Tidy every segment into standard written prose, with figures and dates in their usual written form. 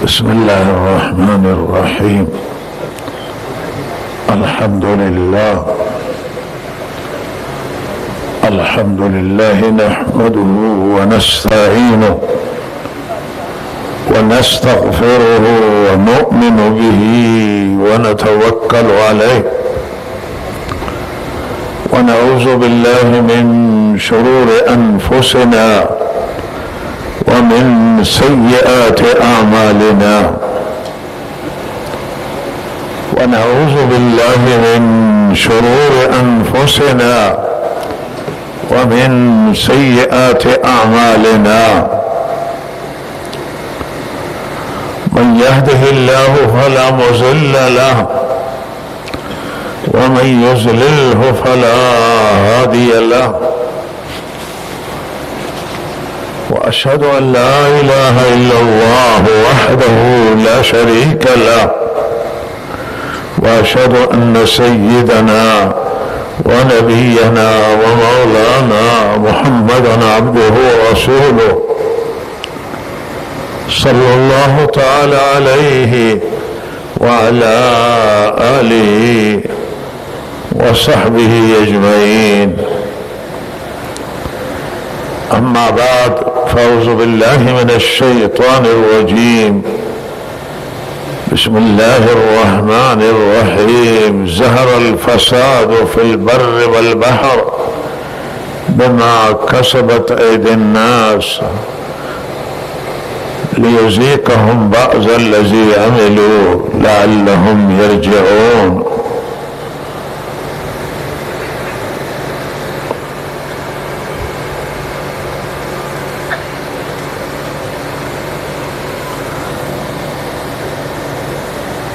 बिस्मिल्लाहिर्रहमानिर्रहीम। अल्हम्दुलिल्लाह नहमदुहु व नस्तईनुहु व नस्तगफिरुहु व नु'मिनु बिही व नतवक्कलु अलैहि व नऊज़ु बिल्लाहि मिन शुरूरि अनफुसिना वमिन सय्यिआति आमालिना वनऊज़ु बिल्लाहि मिन शुरूरि अनफुसिना वमिन सय्यिआति आमालिना मन यहदिहिल्लाहु फला मुज़िल्ल लहु वमन युज़लिल्हु फला हादिय लहु वअशहदु अन ला इलाहा इल्लल्लाह वहदहु ला शरीक लहु वअशहदु अन्न सय्यिदना व नबियना व मौलाना मुहम्मदन अब्दुहु व रसूलुहु सल्लल्लाहु तआला अलैहि व अला आलिहि व सहबिहि अजमईन। अम्मा बाद फ़अऊज़ु बिल्लाहि मिनश्शैतानिर्रजीम। बिस्मिल्लाहिर्रहमानिर्रहीम। ज़हरल फ़सादु फ़िल बर्रि वल बहर बिमा कसबत ऐदिन्नास लियुज़ीक़हुम बअज़ल्लज़ी अमिलू लअल्लहुम यरजिऊन।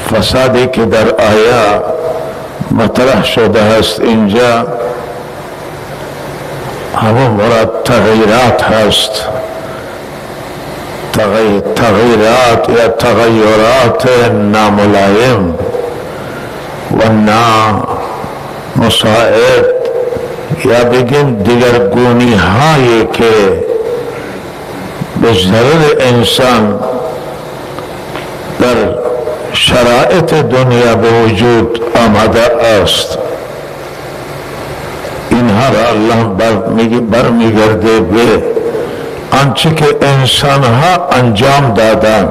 फसादी के दर आया मतरह शुदा हस्त इंजा हम मुराद तगयरात हस्त। तगयरात या तगयरात नामुलायम वन्ना मुसाइब या बिगिन दिगर गुनी हाये के बेजर इंसान दर शराइत दुनिया बेवजूद आमादा अस्त। इन्हार अल्लाह बरमी गर्दे बे अंच के इंसान हा अंजाम दादान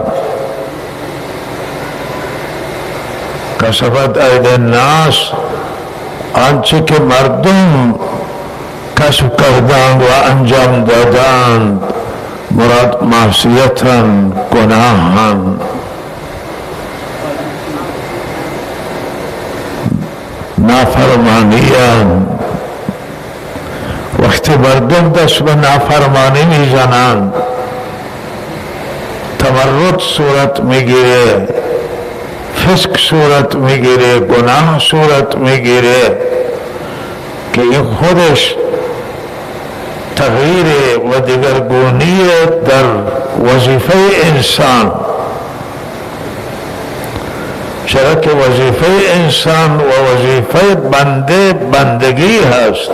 कसबत ऐदे नास अंच के मर्दम कसब करदान व अंजाम दादान मुराद मासियतन गुनाहन नाफरमानियान वक्त मर्दम दस व नाफरमानी में जनान तमर्रुद सूरत में गिरे, फिस्क सूरत में गिरे, गुनाह सूरत में गिरे कि ये खुदश तगयीर व दिगर गुनियत दर वजीफे इंसान शरह के वजीफे इंसान व वजीफे बंदे बंदगी हस्त।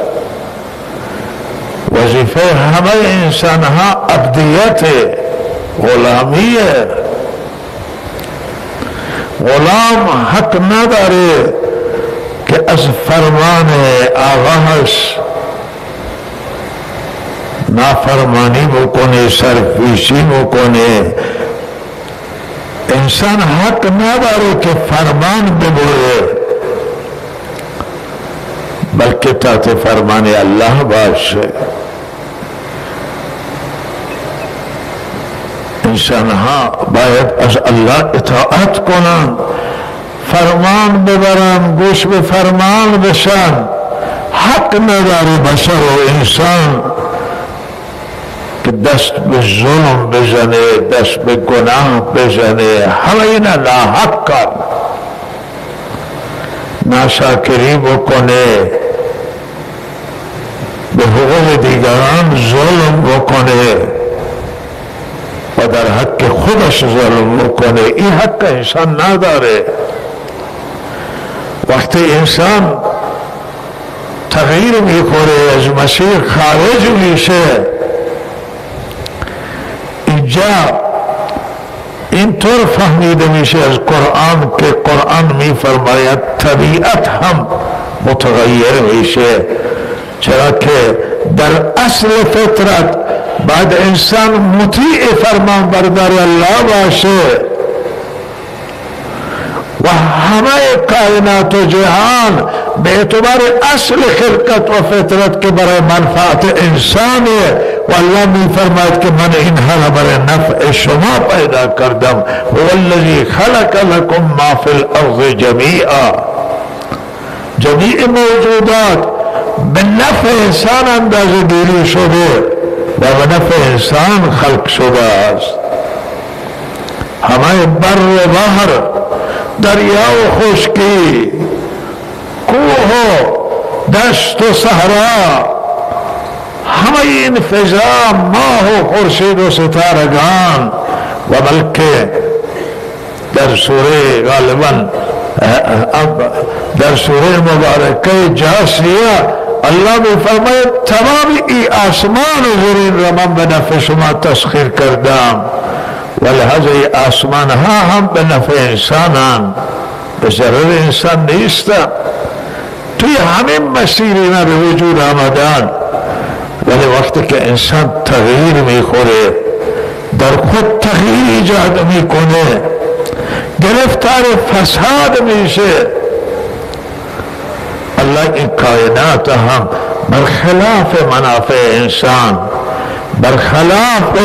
वजीफे हमें इंसान हा अब्दियत है, गुलामी है। गुलाम हक न दारे कि अस फरमाने आगास नाफरमानी मुकोने सरफीसी मुकोने इंसान हक न दारे के फरमान बिबुरे बल्कि ताते फरमाने अल्लाह बादशाह इंसान हा बायद अस अल्लाह इताअत कोनान फरमान बिबरान गोश बे फरमान बशान हक न दारे बशर व इंसान कि दस्त बे जुल्म बेजने, दस्त बे गुनाह बेजने, हमें ना हक कर नाशाकिरी बकोने बेहुकूक दिगारान जुल्म बकोने दर हक के खुदश जुल्म बकोने। ये हक का इंसान ना दारे वक्त इंसान तगयीर भी करे अज मसीह खारिज भी से اینطور فهمیده میشه از قرآن که قرآن میفرماید طبیعت هم متغیر میشه، چرا که در اصل فطرت بعد انسان مطیع فرمان بردار الله باشه و همه کائنات و جهان به اعتبار اصل خلقت و فطرت که برای منفعت انسانه و الله می فرماید که من اینها برای نفع شما پیدا کردم. والذی خلق لكم ما فی الارض جمیعا، جمیع موجودات به نفع انسان اندازه گیری شده و به نفع انسان خلق شده است. همه بر و بحر، دریا و خشکی، کوه و دشت و صحرا، همه این فضا، ماه و خورشید و ستارگان و بلکه در سوره غالبا در سوره مبارکه جاسیه الله میفرماید تمام ای آسمان و زمین را من به نفع شما تسخیر کردم و لحاظ ای آسمان ها هم به نفع انسانان، به ضرر انسان نیستن. توی همین مسیر اینا به وجود آمدن، ولی وقتی که انسان تغییر میخوره، در خود تغییر ایجاد میکنه، گرفتار فساد میشه، الله این کائنات هم برخلاف منافع انسان، برخلاف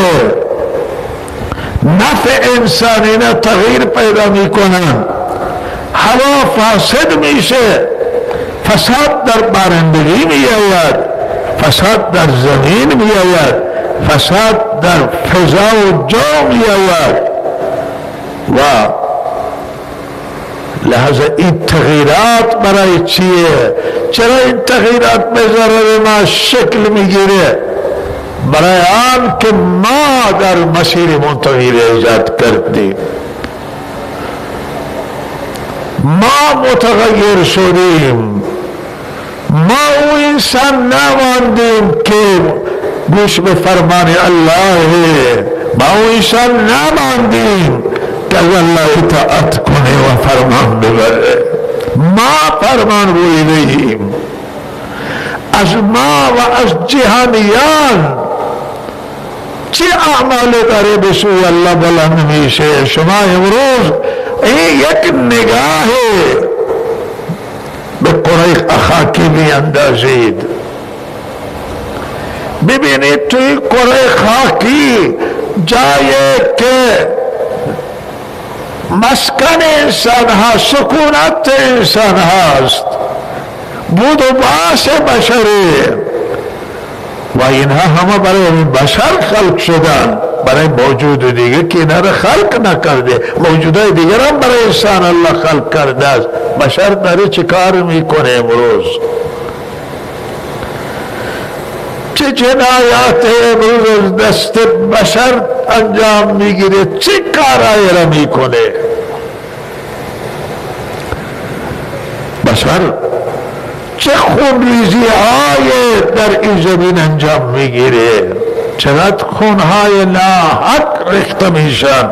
نفع انسانینا تغییر پیدا میکنن. هوا فاسد میشه، فساد در بارندگی میآید، فساد در زمین میآید، فساد در فضا و جو میآید و لحاظ این تغییرات برای چیه؟ چرا این تغییرات به ضرر ما شکل میگیره؟ برای آن که ما در مسیر تغییر ایجاد کردیم، ما متغیر شدیم، ما او انسان نماندیم که گوش به فرمان الله، ما او انسان نماندیم که از الله اطاعت کنه و فرمان ببره. ما فرمان بریدیم، از ما و از جهانیان چه اعمال داره به سوی الله بلند میشه؟ شما امروز این یک نگاه به قره خاکی بیندازید، ببینید توی قره خاکی جایی که مسکن انسان ها، سکونت انسان هاست، بود و باس بشره و اینها همه برای بشر خلق شدن، برای موجود دیگه که اینا را خلق نکرده. موجودای دیگر هم برای انسان الله خلق کرده است. بشر داره چه کار میکنه امروز؟ چه جنایات امروز از دست بشر انجام میگیره، چه کارایی را میکنه بشر؟ چه خونریزی های در این زمین انجام میگیره، چقدر خونهای ناحق ریخته میشن.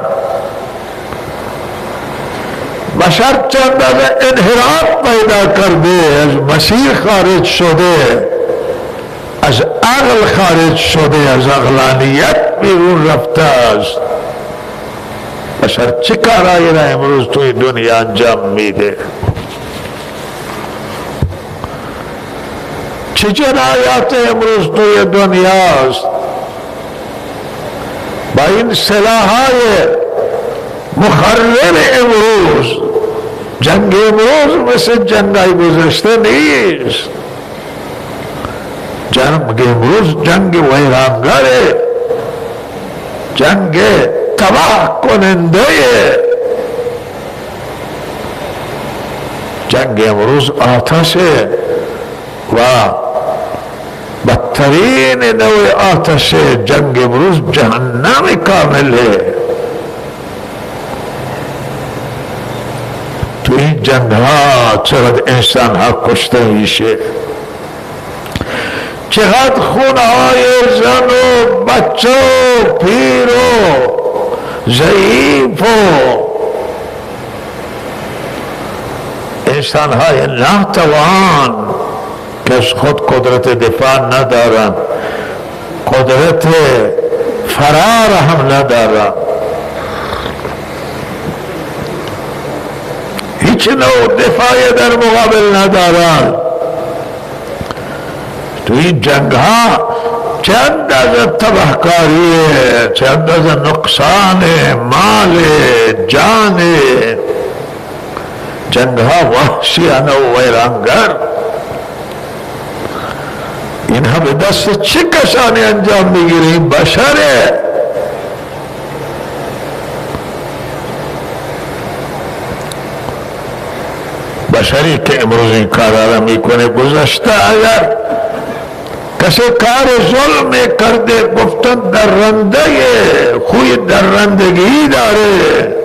بشر چند از انحراف پیدا کرده، از مسیر خارج شده، از عقل خارج شده، از عقلانیت بیرون رفته است. بشر چه کارایی را امروز توی دنیا انجام میده؟ چه جنایات امروز توی دنیاست؟ با این سلاحهای مخرب امروز، جنگ امروز مثل جنگای گذشته نیست. جنگ امروز جنگ ویرانگره، جنگ تباه کننده، جنگ امروز آتشه و بدترین نوع آتش جنگ امروز جهنم کامله. تو این جنگ ها چقدر انسان ها کشته میشه، چقدر خونهای زن و بچه و پیر و ضعیف و انسانهای ناتوان که از خود قدرت دفاع ندارند، قدرت فرار هم ندارند، هیچ نوع دفاعی در مقابل ندارند. تو این جنگ ها چند از تباهکاری، چند از نقصان مال جان، جنگ ها وحشیانه و ویرانگر، اینها به دست چه کسانی انجام میگیریم؟ بشره. بشری که امروز این کار را میکنه، گذشته اگر کسی کار ظلم کرده گفتن درنده، خوی درندگی داره،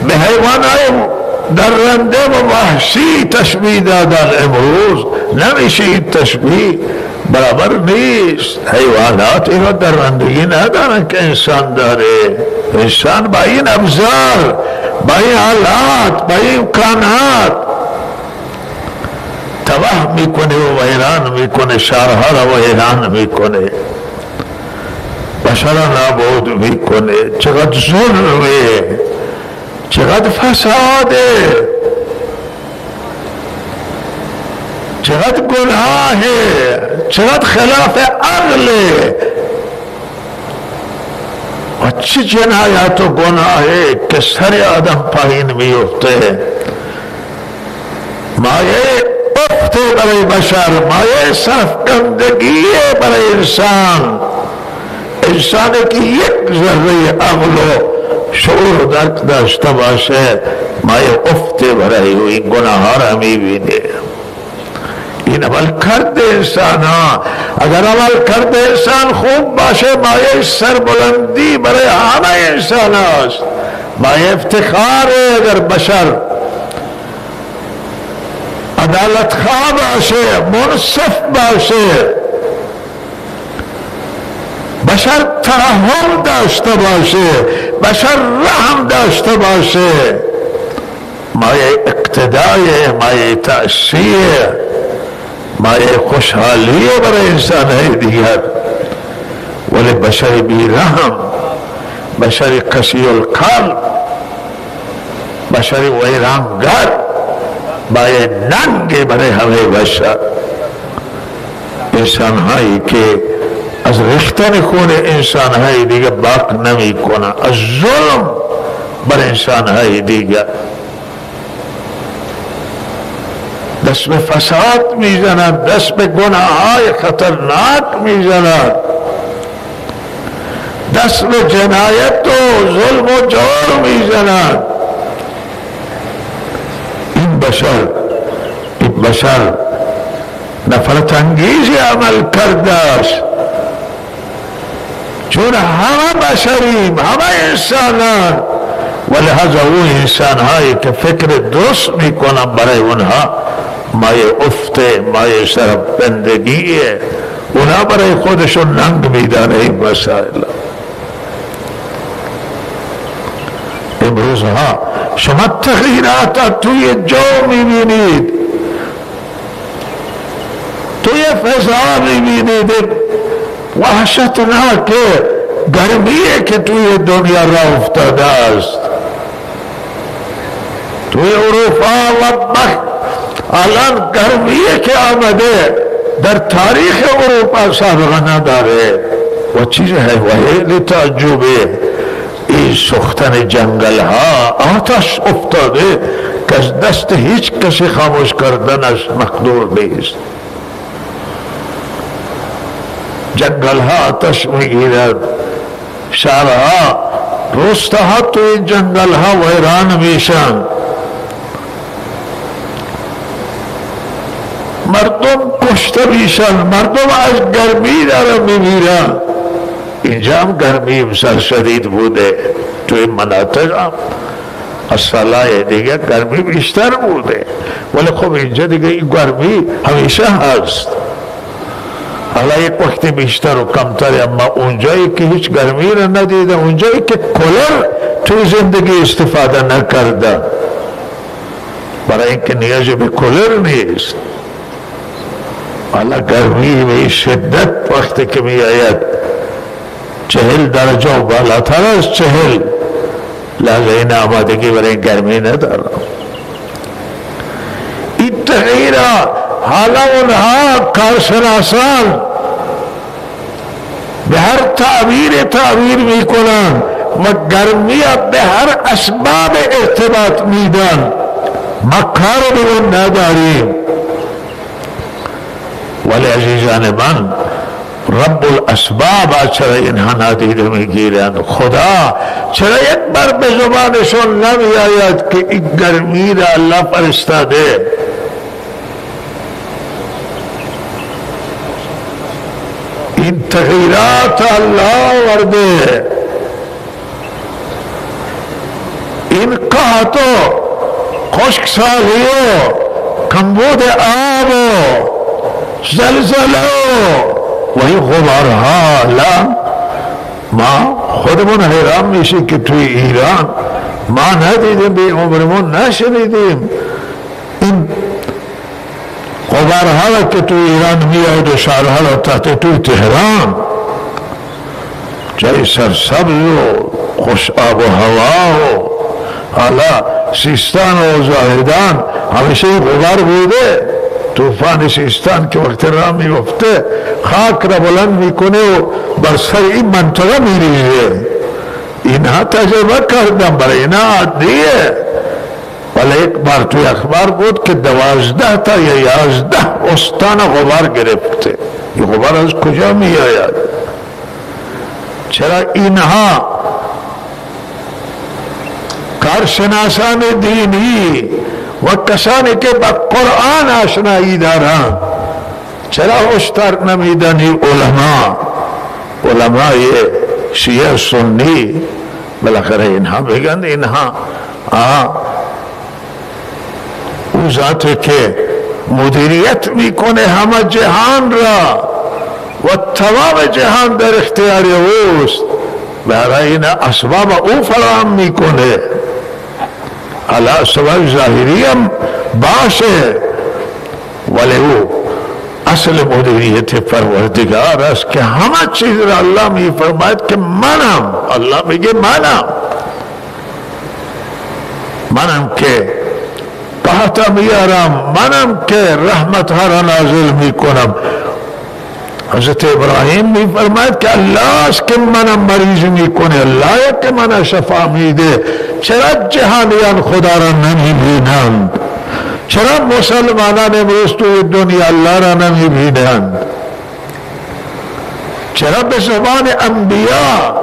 به حیوانای درنده و وحشی تشبیه دادن. امروز نمیشه این تشبیه برابر نیست. حیوانات اینا درندگی ندارن که انسان داره. انسان با این ابزار، با این حالات، با این امکانات تباه میکنه و ویران میکنه، شهرها را ویران میکنه، بشر را نابود میکنه. چقدر ظلمه، چقدر فساده، چقدر گناهه، چقدر خلاف عقله و چه جنایت و گناهه که سر آدم پایین میفته. مایه افته برای بشر، مایه سرفکندگی برای انسان. انسانی که یک ذره عقل و شعور درک داشته باشه، مایه افته برای این گناه ها را میبینه. این عمل کرده انسان ها، اگر عمل کرده انسان خوب باشه، مایه سربلندی برای همه انسان هاست، مایه افتخار اگر بشر عدالت خواه باشه، منصف باشه، بشر ترحم داشته باشه، بشر رحم داشته باشه، مایه اقتدای، مایه تأثیر، مایه خوشحالی برای انسان های دیگر. ولی بشر بی رحم، بشر قسی القلب، بشر ویرانگر، مایه ننگ برای همه بشر. انسان هایی که از ریختن خون انسان های دیگر باک نمی کنن، از ظلم بر انسان های دیگر دست به فساد میزنند، دست به گناه های خطرناک میزنند، دست به جنایت و ظلم و جور میزنند. این بشر نفرت انگیزی عمل کرده است، چون همه بشریم، همه انسانان، ولهذا اون انسان هایی که فکر درست میکنن برای اونها مایه افته، مایه سربندگیه، اونا برای خودشون ننگ میدانه این مسائل. امروزها شما تغییرات توی جو میبینید، توی فضا میبینید، وحشتناک گرمیه که توی دنیا را افتاده است. توی اروپا و الان گرمیه که آمده در تاریخ اروپا سابقه نداره و چیز خیلی تعجبه. این سوختن جنگل ها، آتش افتاده که از دست هیچ کسی خاموش کردنش مقدور نیست. جنگل ها آتش میگیرد، شهرها، روستاها توی جنگل ها ویران میشن، مردم کشته میشن، مردم از گرمی دارن میمیرن. اینجا هم گرمی بسیار شدید بوده، توی مناطق هم از سالهای دیگه گرمی بیشتر بوده، ولی خب اینجا دیگه این گرمی همیشه هست. حالا یک وقتی بیشتر و کمتر، اما اونجایی که هیچ گرمی را ندیده، اونجایی که کولر توی زندگی استفاده نکرده، برای اینکه نیاز به کولر نیست. حالا گرمی به شدت وقتی که می آید 40 درجه و بالاتر از 40، لازم این آمادگی برای گرمی ندارم. این تغییر حالا اونها کارشناسان به هر تعبیر میکنن و گرمی به هر اسباب ارتباط میدن. ما کار به اون نداریم، ولی عزیزان من رب الاسباب چرا اینها نادیده میگیرند؟ خدا چرا یک بار به زبانشون نمی آید که این گرمی را الله فرستاده؟ این تغییرات الله ورده، این قحط و خشکسالی و کمبود آب و زلزله و این غبارها، لا ما خودمون حیران میشیم که توی ایران ما ندیدیم، به عمرمون نشنیدیم این غبارها که توی ایران میاد و شهرها را تحت توی تهران جای سرسبز و خوش آب و هوا و حالا سیستان و زاهدان همیشه غبار بوده. طوفان سیستان که وقت راه میفته خاک را بلند میکنه و بر سر این منطقه میریزه. اینها تجربه کردن، برای اینا عادیه. ولی یک بار توی اخبار بود که 12 تا یا 11 استان غبار گرفته. این غبار از کجا می آید؟ چرا اینها کارشناسان دینی و کسانی که با قرآن آشنایی دارند چرا هشدار نمیدن؟ علمای شیعه سنی بالاخره اینها بگن اینها او ذاتی که مدیریت میکنه همه جهان را و تمام جهان در اختیار اوست، برای این اسباب او فراهم میکنه. حالا اسباب ظاهری هم باشه، ولی او اصل مدیریت پروردگار است که همه چیز را الله میفرماید که منم. الله میگه منم که قحط میارم، منم که رحمت ها را نازل میکنم. حضرت ابراهیم میفرماید که الله است که منم مریض میکنه، الله که من شفا میده. چرا جهانیان خدا را نمیبینند؟ چرا مسلمانان امروز توی دنیا الله را نمیبینند؟ چرا به زبان انبیا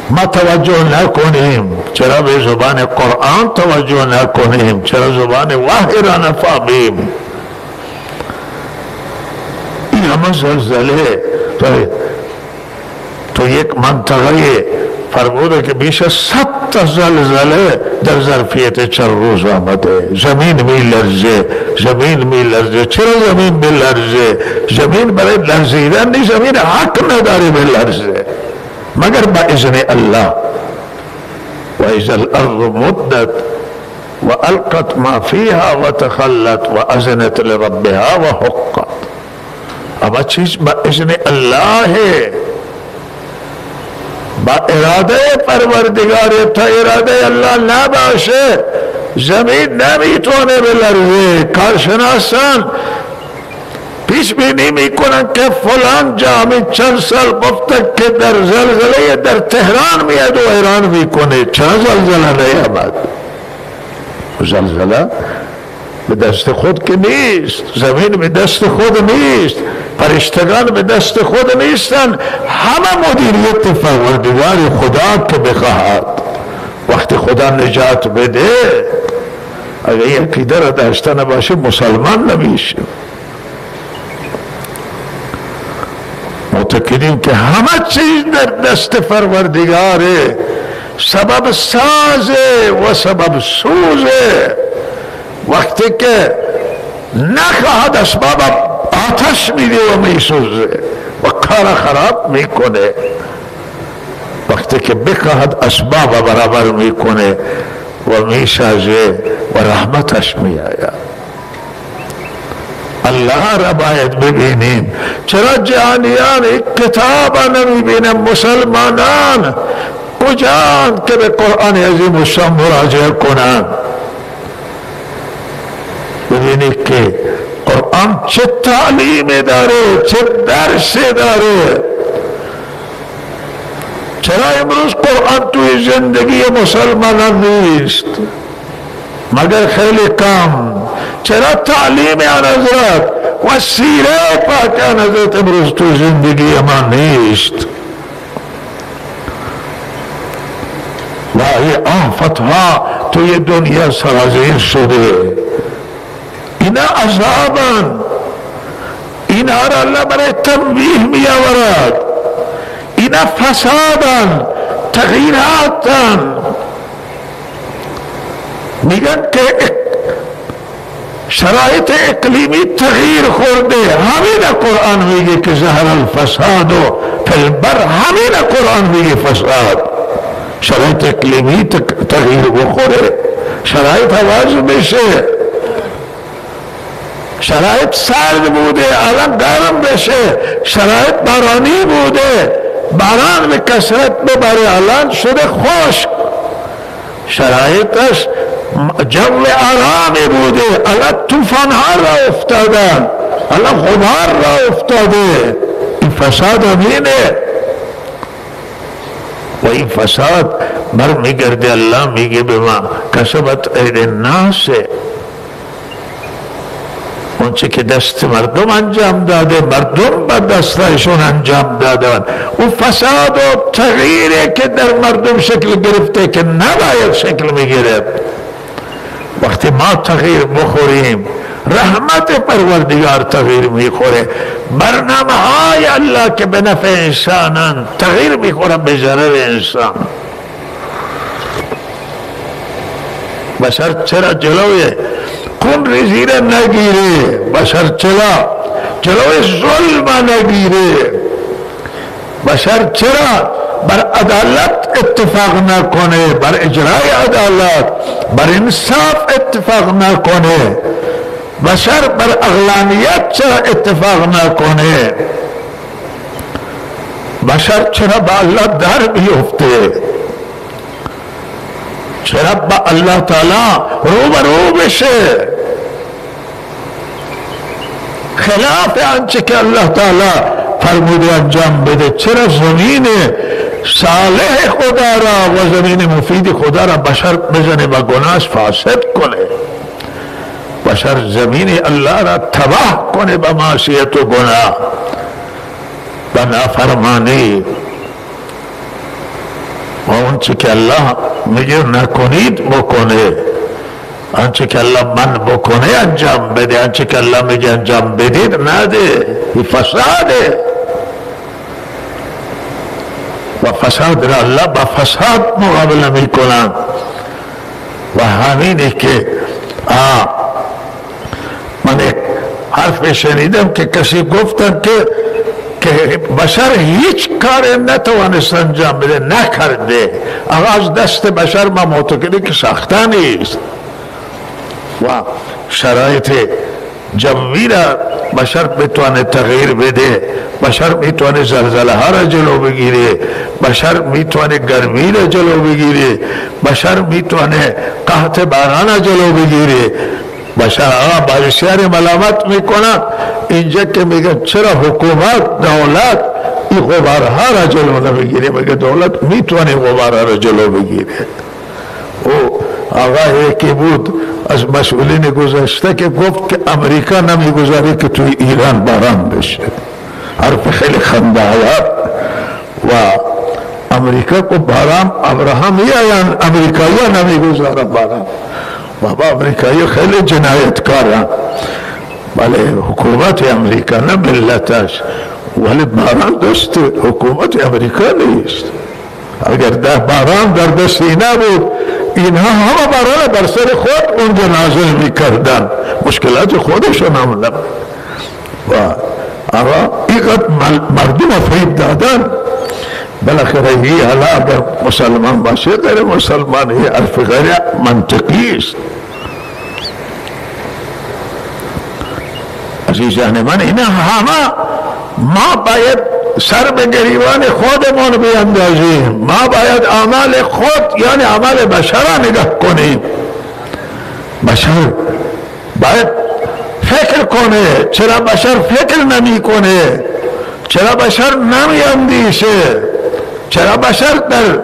ما توجه نکنیم؟ چرا به زبان قرآن توجه نکنیم؟ چرا زبان وحی را نفهمیم؟ این همه زلزله تو یک منطقه فرموده که بیش از 100 تا زلزله در ظرفیت چند روز آمده. زمین می لرزه. چرا زمین می لرزه؟ زمین برای لرزیدن نیست، زمین حق نداره به لرزه مگر با اذن الله. و اذا الارض مدت و القت ما فیها و تخلت و اذنت لربها و حقت. اما چیز با اذن الله ہے، با اراده پروردگار. تا اراده الله نباشه زمین نمیتونه بلرزه. کارشناسان پیش بینی میکنن که فلان جا چند سال گفته که در زلزله در تهران میاد و ایران میکنه. چند زلزله نیامد؟ زلزله به دست خود که نیست، زمین به دست خود نیست، فرشتگان به دست خود نیستن. همه مدیریت پروردگار خدا که بخواهد. وقتی خدا نجات بده، اگر این عقیده را داشته نباشه مسلمان نمیشه. معتقدیم که همه چیز در دست پروردگاره، سبب سازه و سبب سوزه. وقتی که نخواهد اسباب آتش میده و میسوزه و کار خراب میکنه. وقتی که بخواهد اسباب برابر میکنه و میسازه و رحمتش میآید. الله را باید ببینیم. چرا جهانیان کتاب نمیبینن؟ مسلمانان کجان که به قرآن عظیم الشان مراجعه کنند؟ ببینید که قرآن چه تعلیمی داره، چه درسی داره. چرا امروز قرآن توی زندگی مسلمانان نیست مگر خیلی کم؟ چرا تعلیم آن حضرت و سیره پاک آن حضرت امروز توی زندگی ما نیست؟ و این آفت ها توی دنیا سرازیر شده. اینا عذابن، اینا را الله برای تنبیه می آورد. اینا فسادن، تغییراتن. میگن که شرایط اقلیمی تغییر خورده. همین قرآن میگه که ظهر الفساد فی البر. همین قرآن میگه فساد. شرایط اقلیمی تغییر بخوره، شرایط عوض بشه. شرایط سرد بوده الان گرم بشه، شرایط بارانی بوده باران به کثرت ببره الان شده خشک. شرایطش جو آرامی بوده الان طوفان ها را افتادن، الان غبار را افتاده. این فساد همینه و این فساد برمیگرده. الله میگه به ما کسبت اید الناس، اونچه که دست مردم انجام داده، مردم با دستایشون انجام دادن. اون فساد و تغییری که در مردم شکل گرفته که نباید شکل میگرفت. وقتی ما تغییر بخوریم رحمت پروردگار تغییر میخوره. برنامه های الله که به نفع انسانان تغییر میخوره به ضرر انسان. بشر چرا جلوی خون ریزی را نگیره؟ بشر چرا جلوی ظلم نگیره؟ بشر چرا بر عدالت اتفاق نکنه، بر اجرای عدالت، بر انصاف اتفاق نکنه؟ بشر بر اقلانیت چرا اتفاق نکنه؟ بشر چرا با الله در بیفته؟ چرا با الله تعالی روبرو بشه؟ خلاف آنچه که الله تعالی فرموده انجام بده. چرا زمین صالح خدا را و زمین مفید خدا را بشر بزنه و گناهش فاسد کنه؟ بشر زمین الله را تباه کنه به معصیت و گناه و نافرمانی. و اونچه که الله میگه نکنید بکنه، آنچه که الله من بکنه انجام بده، آنچه که الله میگه انجام بدید نده. این فساده و فساد را الله با فساد مقابله میکنن. و همینه که من یک حرف شنیدم که کسی گفتن که بشر هیچ کار نتوانست انجام بده، نکرده. از دست بشر ما معتقدیم که ساخته نیست و شرایط جوی را بشر بتوانه تغییر بده. بشر میتونه زلزله ها را جلو بگیره، بشر میتونه گرمی را جلو بگیره، بشر میتونه قحط باران را جلو بگیره. بشر با بسیاری ملامت میکنن اینجا که میگن چرا حکومت دولت این غبارها را جلو نمیگیره؟ میگه دولت میتونه غبارها را جلو بگیره. او آقا یکی بود از مسئولین گذشته که گفت که امریکا نمیگذاره که توی ایران باران بشه. حرف خیلی خنده‌آور. و امریکا کو باران ابراهام میآیند، امریکایی نمیگذاره باران. بابا امریکایی خیلی جنایتکارن، ولی حکومت امریکا نه ملتش. ولی باران دست حکومت امریکا نیست. اگر باران در دست اینا بود اینها همه باران بر سر خود اونجا نازل میکردن، مشکلات خودشون هم نبود. و آقا اینقدر مردم فریب دادن، بالاخره هی حالا اگر مسلمان باشه غیر مسلمان هی حرف غیر منطقی است. عزیزان من، اینا همه ما باید سر به گریبان خودمون بیندازیم. ما باید اعمال خود یعنی عمل بشر را نگاه کنیم. بشر باید فکر کنه. چرا بشر فکر نمی کنه؟ چرا بشر نمی اندیشه؟ چرا بشر در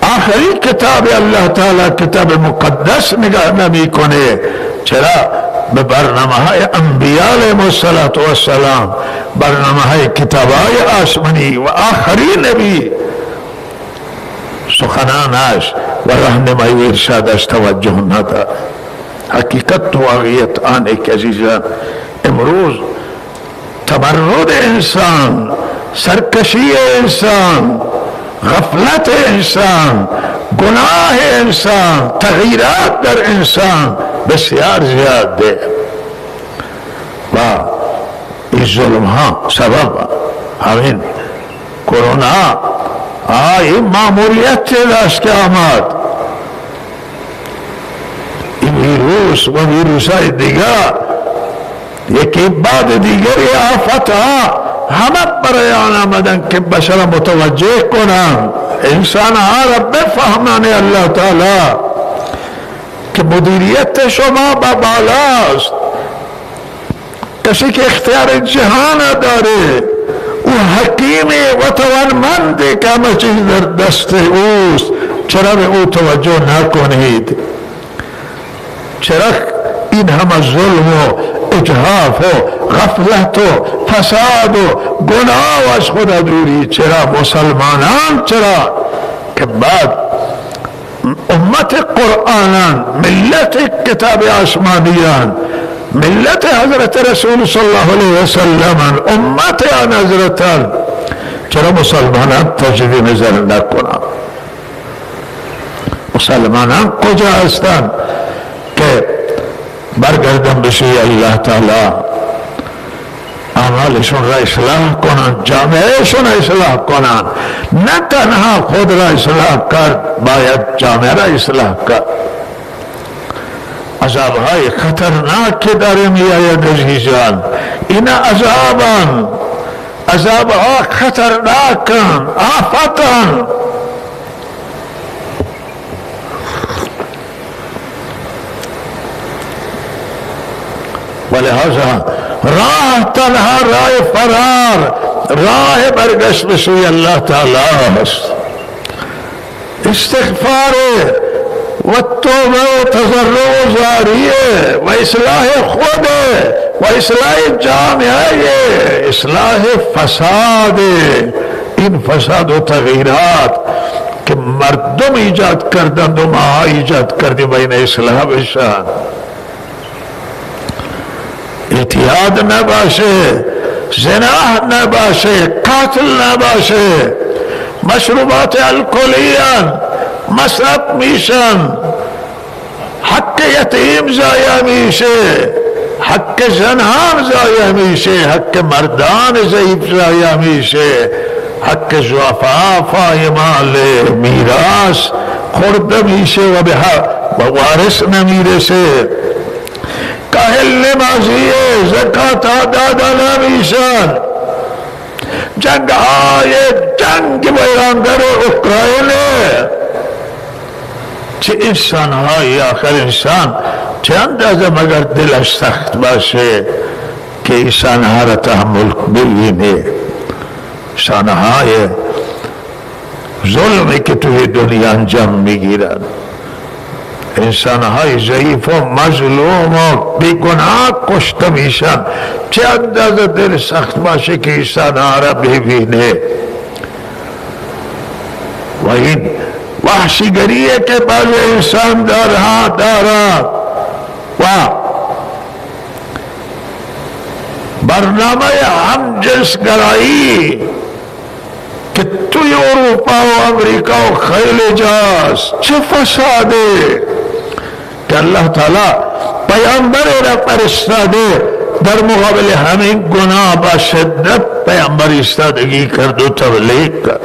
آخری کتاب الله تعالی کتاب مقدس نگاه نمی کنه؟ چرا به برنامه های انبیاء علیهم السلام، برنامه های کتاب های آسمانی و آخری نبی سخنانش و راهنمایی ارشادش توجه نداد؟ حقیقت و واقعیت آنه که عزیزان امروز تمرد انسان، سرکشی انسان، غفلت انسان، گناه انسان، تغییرات در انسان بسیار زیاده و این ظلم ها سبب همین کرونا این ماموریت داشت که آمد. این ویروس و ویروس های دیگر یکی بعد دیگری آفت ها همه برای آن آمدن که بشر متوجه کنن، انسان ها را بفهمن الله تعالی که مدیریت شما با بالاست. کسی که اختیار جهان داره او حکیمی و توانمندی که همه چیز در دست اوست. چرا به او توجه نکنید؟ چرا این همه ظلم و اجحاف و غفلت و فساد و گناه از خود دوری؟ چرا مسلمانان؟ چرا که بعد امت قرآنان، ملت کتاب آسمانیان، ملت حضرت رسول صلی الله علیه وسلم، امت آن حضرتان، چرا مسلمانان تجدید نظر نکنند؟ مسلمانان کجا هستند که برگردن به سوی الله تعالی، اعمالشون را اصلاح کنند، جامعهشون را اصلاح کنند؟ نه تنها خود را اصلاح کرد، باید جامعه را اصلاح کرد. عذابهای خطرناک که داره می آید عزیزان، اینا عذابها خطرناکن، آفتن. ولهذا راه تنها راه فرار، راه برگشت به سوی الله تعالی است. استغفار و توبه و تضرع و زاریه و اصلاح خود و اصلاح جامعه، اصلاح فساد، این فساد و تغییرات که مردم ایجاد کردند و ما ایجاد کردیم بین اصلاح بشن. اعتیاد نباشه، زنا نباشه، قتل نباشه، مشروبات الکلیان مصرف میشن، حق یتیم ضایع میشه، حق زنان ضایع میشه، حق مردان ضعیف ضایع میشه، حق ضعفا فایمال میراث خورده میشه و به وارث نمیرسه. کاهل نمازیه، زکات داده نمیشن. جنگ ویرانگر اوکراینه، چه انسان های آخر انسان چه اندازه مگر دلش سخت باشه که انسان ها را تحمل ببینه. انسان های ظلمی که توی دنیا انجام میگیرن، انسان های ضعیف و مظلوم و بیگناه کشته میشن، چه اندازه دل سخت باشه که انسان ها را ببینه. و این وحشیگریه که بعض انسان دارد و برنامه همجنس گرایی که توی اروپا و امریکا و خیلی جاست، چه فساده که الله تعالی پیامبر را فرستاده در مقابل همین گناه با شدت پیامبر ایستادگی کرد و تبلیغ کرد.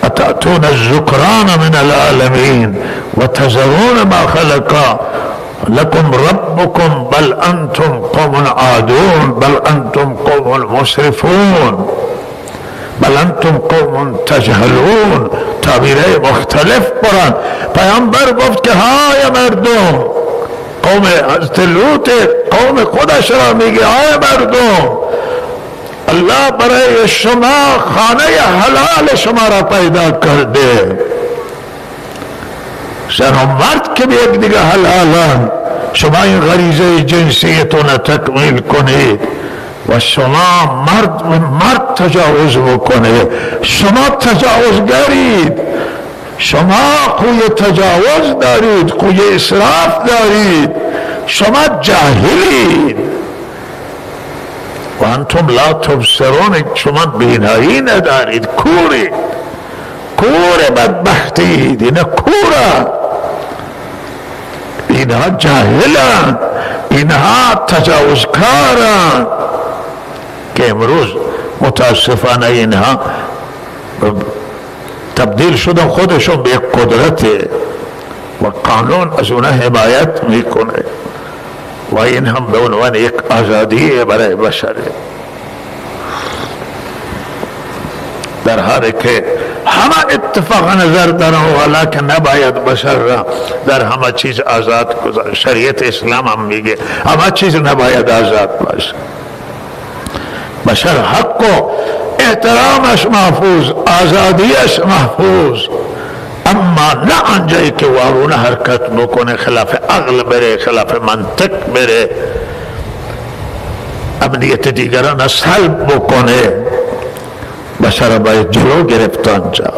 اتأتون الذکران من العالمین و تذرون ما خلق لكم ربكم بل انتم قوم عادون بل انتم قوم مسرفون بل انتم قوم تجهلون. تعبیرهای مختلف قرآن. پیامبر گفت که های مردم، قوم حضرت لوط قوم خودش را میگه های مردم، الله برای شما خانه حلال شما را پیدا کرده. زن و مرد که به یک دیگه حلالن، شما این غریزه جنسیتون تکمیل کنید و شما مرد و مرد تجاوز بکنه. شما تجاوزگرید، شما خوی تجاوز دارید، خوی اسراف دارید، شما جاهلید. و انتم لا تبصرون، شما بینایی ندارید، کورید، کور بدبختید. اینه کوره، اینها جاهلند، اینها تجاوزکارند که امروز متاسفانه اینها تبدیل شدن خودشون به یک قدرت و قانون از اونها حمایت میکنه و این هم به عنوان یک آزادی برای بشر، در حالی که همه اتفاق نظر دارن ولیکن نباید بشر را در همه چیز آزاد گذار. شریعت اسلام هم میگه همه چیز نباید آزاد باشه. بشر حق و احترامش محفوظ، آزادیش محفوظ، اما نه آنجایی که وارونه حرکت بکنه، خلاف عقل بره، خلاف منطق بره، امنیت دیگران سلب بکنه. بشر باید جلو گرفت آنجا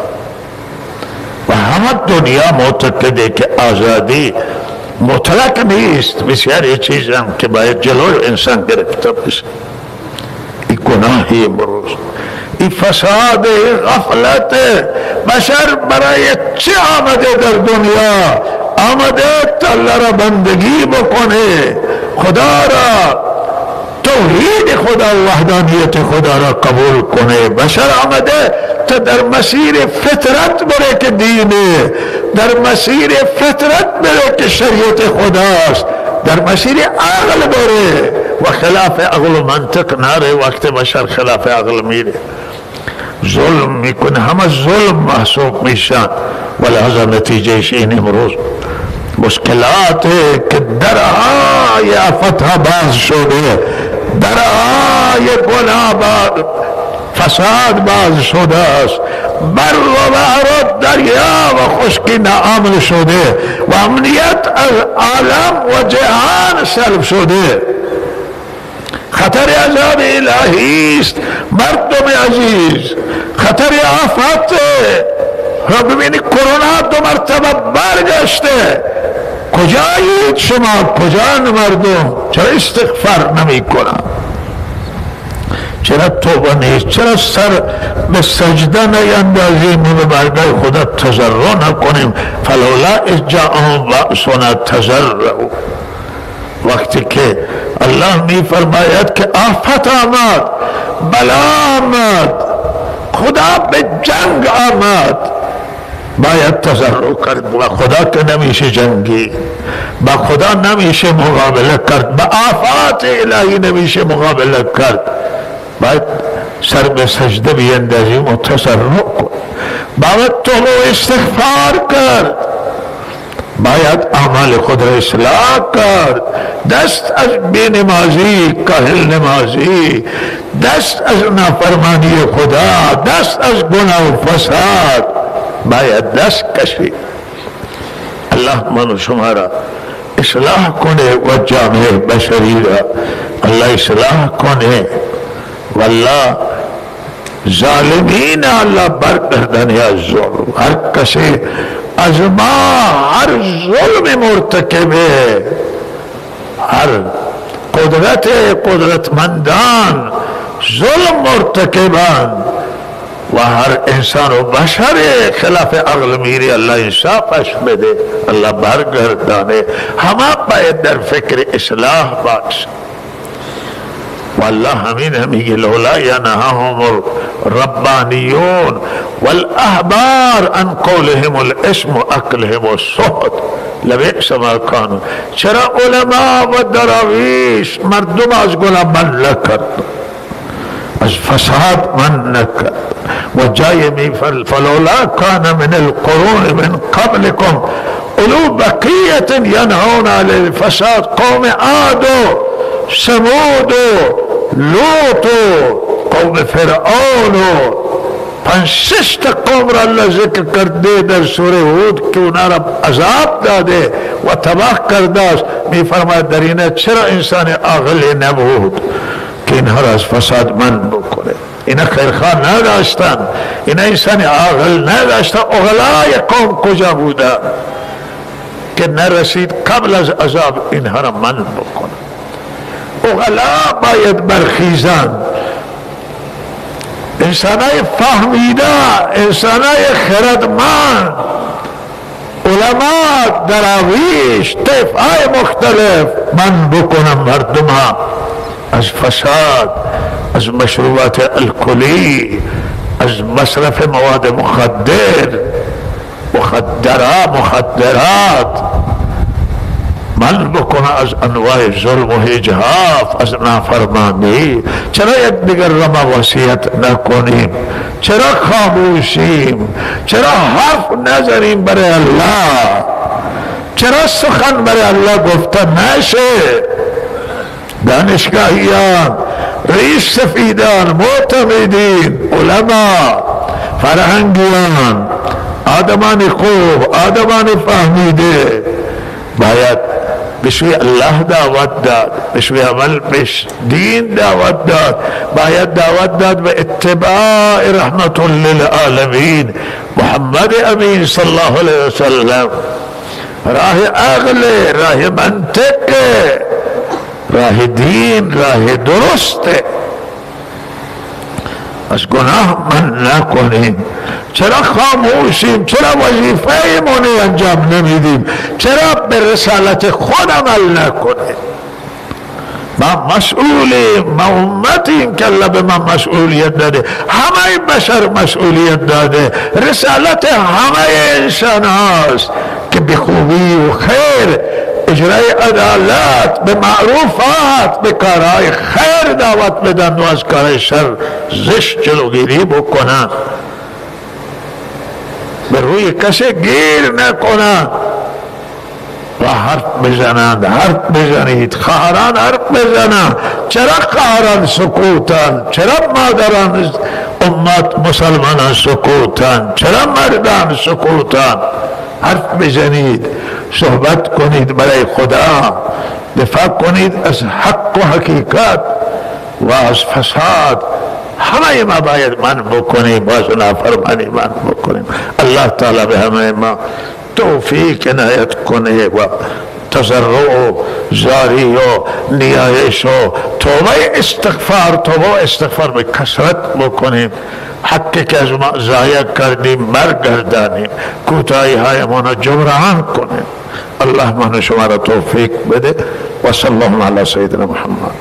و همه دنیا معتقده که آزادی مطلق نیست. بسیاری چیز هم که باید جلو انسان گرفته بشه. این گناهی امروز، این فساد، این غفلت. بشر برای چه آمده در دنیا؟ آمده الله را بندگی بکنه، خدا را، توحید خدا و وحدانیت خدا را قبول کنه. بشر آمده تا در مسیر فطرت بره که دینه، در مسیر فطرت بره که شریعت خداست، در مسیر عقل بره و خلاف عقل و منطق نره. وقت بشر خلاف عقل میره ظلم میکنه، همه ظلم محسوب میشن و لحظه نتیجهش این امروز مشکلات که درهای فتح باز شده، درهای گناه فساد باز شده است، بر و بحر و دریا و خشکی ناامن شده و امنیت از عالم و جهان سلب شده. خطر عذاب الهی است مردم عزیز، خطر آفت. را ببینید کرونا 2 مرتبه برگشته. کجایید شما؟ کجا مردم؟ چرا استغفار نمی کنن؟ چرا توبه نیست؟ چرا سر به سجده نیندازیم و به برگاه خدا تضرع نکنیم؟ فلولا اذ جاءهم بأسنا تضرعوا. وقتی که الله می فرماید که آفت آمد، بلا آمد، خدا به جنگ آمد، باید تضرع کرد. با خدا که نمیشه جنگی، با خدا نمیشه مقابله کرد، با آفات الهی نمیشه مقابله کرد. باید سر به سجده بیندازیم و تضرع کنیم، باید توبه و استغفار کرد، باید اعمال خود را اصلاح کرد. دست از بی‌نمازی، کاهل نمازی، دست از نافرمانی خدا، دست از گناه و فساد باید دست کشید. الله من و شما را اصلاح کنه و جامعه بشری را الله اصلاح کنه. والله ظالمین الله برگردانی از ظلم. هر کسی از ما هر ظلم مرتکبه، هر قدرتمندان ظلم مرتکبان و هر انسان و بشر خلاف عقل میری، الله انصافش بده، الله برگردانه. همه باید در فکر اصلاح باش. والله همین میگه لولا ینهاهم الربانیون والاحبار عن قولهم الاسم و اکلهم السحت لبئس ما کانوا. چرا علما و دراویش مردم از گناه من نکرد، از فساد من نکرد؟ و جای می فلولا کان من القرون من قبلكم اولو بقیت ینهون عن الفساد، قوم عاد و ثمود و لوط و قوم فرعون و 5-6 قوم را الله ذکر کرده در سوره هود که اونا را عذاب داده و تباه کرده است. می فرماید در اینه چرا انسان عاقل نبود که اینها را از فساد من بکنه؟ اینا خیرخواه نداشتن، اینا انسان عاقل نداشتن. اغلای قوم کجا بوده که نرسید قبل از عذاب اینها را من بکنه؟ اغلا باید برخیزن، انسانای فهمیده، انسانای خردمند، علما، دراویش، طیفهای مختلف من بکنم مردم از فساد، از مشروبات الکلی، از مصرف مواد مخدرات من بکنه، از انواع ظلم و اجحاف، از نافرمانی. چرا یک دیگر را ما وصیت نکنیم؟ چرا خاموشیم؟ چرا حرف نزنیم برای الله؟ چرا سخن برای الله گفته نشه؟ دانشگاهیان، رئیس سفیدان، معتمدین، علما، فرهنگیان، آدمان خوب، آدمان فهمیده باید بسوی الله دعوت داد، بسوی عمل بس دین دعوت داد، باید دعوت داد به اتباع رحمت للعالمین محمد امین صلی الله علیه وسلم. راه عقل، راه منطق، راه دین، راه درسته. از گناه من نکنیم. چرا خاموشیم؟ چرا وظیفه منی انجام نمیدیم؟ چرا به رسالت خود عمل نکنیم؟ ما مسئولیم، ما امتیم که الله به ما مسئولیت داده، همه بشر مسئولیت داده. رسالت همه انسان هاست که به خوبی و خیر، اجرای عدالت، به معروفات، به کارهای خیر دعوت بدن و از کار شر زشت جلوگیری بکنن، به روی کسی گیر نکنن و حرف بزنند. حرف بزنید، خواهران حرف بزنند. چرا خواهران سکوتن؟ چرا مادران امت مسلمانان سکوتن؟ چرا مردان سکوتن؟ حرف بزنید، صحبت کنید برای خدا، دفاع کنید از حق و حقیقت و از فساد. همه ما باید من بکنیم و از نافرمانی من بکنیم. الله تعالی به همه ما توفیق عنایت کنه و تضرع و زاری و نیایش و توبه استغفار به کثرت بکنیم. حقی که از ما ضایع کردیم برگردانیم، کوتاهی های ما جبران کنیم. الله من شما را توفیق بده و صلی الله علی سیدنا محمد.